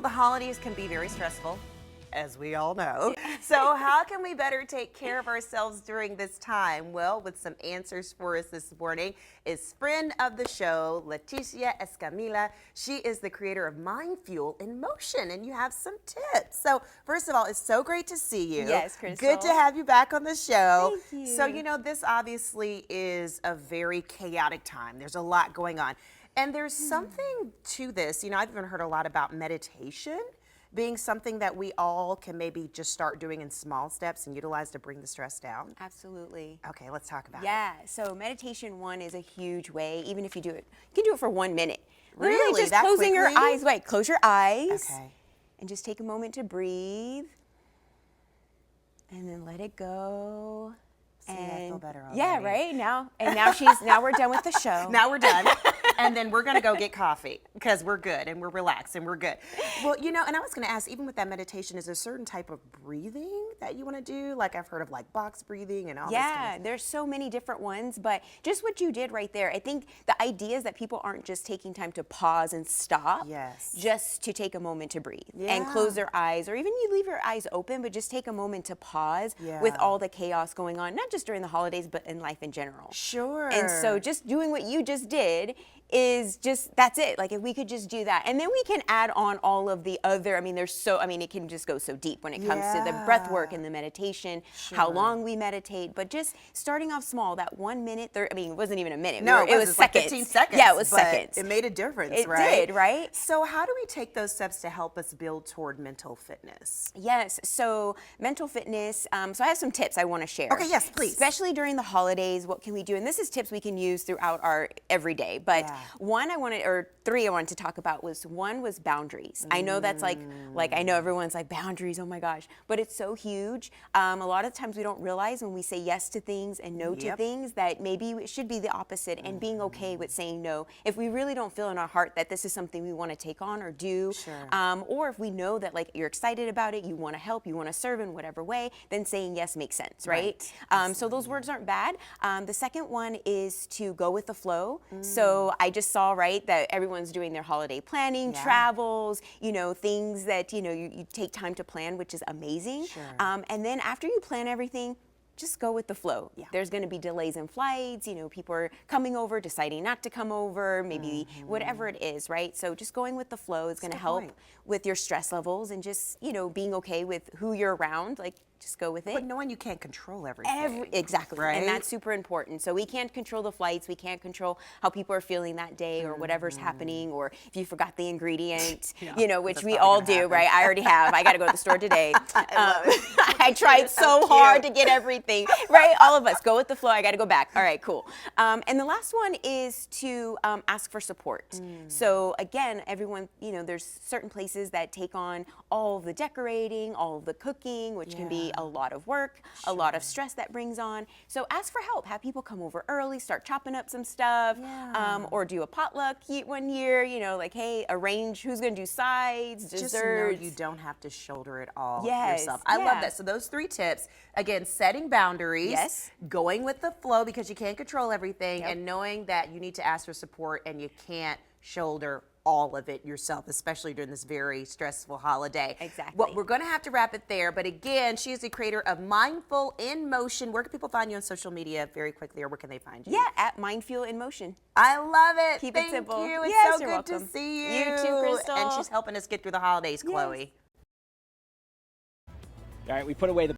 the holidays can be very stressful, as we all know. So how can we better take care of ourselves during this time? Well, with some answers for us this morning is friend of the show, Leticia Escamilla. She is the creator of Mind Fuel in Motion, and you have some tips. So first of all, it's so great to see you. Yes, Crystal. Good to have you back on the show. Thank you. So, this obviously is a very chaotic time. There's a lot going on. And there's something to this. I've even heard a lot about meditation being something that we all can maybe just start doing in small steps and utilize to bring the stress down. Absolutely. Okay, let's talk about it. Yeah, so meditation is a huge way, even if you do it, you can do it for 1 minute. Really? Literally just That closing your quickly? eyes. Right, close your eyes. Okay. And just take a moment to breathe. And then let it go. See, I feel better already. Yeah, right? Now we're done with the show. Now we're done. And then we're going to go get coffee because we're good and we're relaxed and we're good. Well, and I was going to ask, even with that meditation, is there a certain type of breathing that you want to do? Like I've heard of like box breathing and all this kind of There's so many different ones, but just what you did right there, I think the idea is that people aren't just taking time to pause and stop, Yes. just to take a moment to breathe and Yeah. close their eyes, or even you leave your eyes open, but just take a moment to pause with Yeah. all the chaos going on, not just during the holidays, but in life in general. Sure. And so just doing what you just did is that's it. Like if we could just do that. And then we can add on all of the other, it can just go so deep when it comes to the breath work and the meditation, how Sure. long we meditate, but just starting off small, that 1 minute, it wasn't even a minute. No, it was just like seconds. 15 seconds. Yeah, it was but seconds. It made a difference, It right? did, right? So how do we take those steps to help us build toward mental fitness? Yes, so mental fitness, so I have some tips I want to share. Okay, yes, please. Especially during the holidays, what can we do? And this is tips we can use throughout our everyday, but three I wanted to talk about one was boundaries. I know that's like I know everyone's like boundaries, oh my gosh, but it's so huge. A lot of times we don't realize when we say yes to things and no to Yep. things that maybe it should be the opposite, and being okay with saying no. If we really don't feel in our heart that this is something we want to take on or do, Sure. or if we know that like you're excited about it, you want to help, you want to serve in whatever way, then saying yes makes sense, right? So those words aren't bad. The second one is to go with the flow. So I just saw, that everyone's doing their holiday planning, Yeah. travels, things that, you take time to plan, which is amazing. Sure. And then after you plan everything, just go with the flow. Yeah. There's going to be delays in flights, people are coming over, deciding not to come over, maybe whatever it is, right? So just going with the flow is going to good help point. with your stress levels and just, being okay with who you're around, just go with it. But knowing you can't control everything. Exactly, Right? and that's super important. So we can't control the flights, we can't control how people are feeling that day or whatever's happening, or if you forgot the ingredient, which that's we probably all gonna do, happen. right? I already have. I got to go to the store today. love it. I tried so cute. hard to get everything, right? All of us go with the flow. I got to go back. All right, cool. And the last one is to ask for support. So again, everyone, there's certain places that take on all of the decorating, all of the cooking, which can be a lot of work, a lot of stress that brings on. So ask for help. Have people come over early, start chopping up some stuff, or do a potluck one year, hey, arrange who's going to do sides, desserts. Just know you don't have to shoulder it all Yes, yourself. I love yeah. that. So those 3 tips, again, setting boundaries, Yes. going with the flow because you can't control everything, Yep. and knowing that you need to ask for support and you can't shoulder all of it yourself, especially during this very stressful holiday. Exactly. Well, we're going to have to wrap it there. But again, she is the creator of Mindful in Motion. Where can people find you on social media very quickly, or where can they find you? Yeah, at Mind Fuel in Motion. I love it. Keep Thank it simple. you. It's Yes, so you're good welcome. to see you. You too, Crystal. And she's helping us get through the holidays, Chloe. All right, we put away the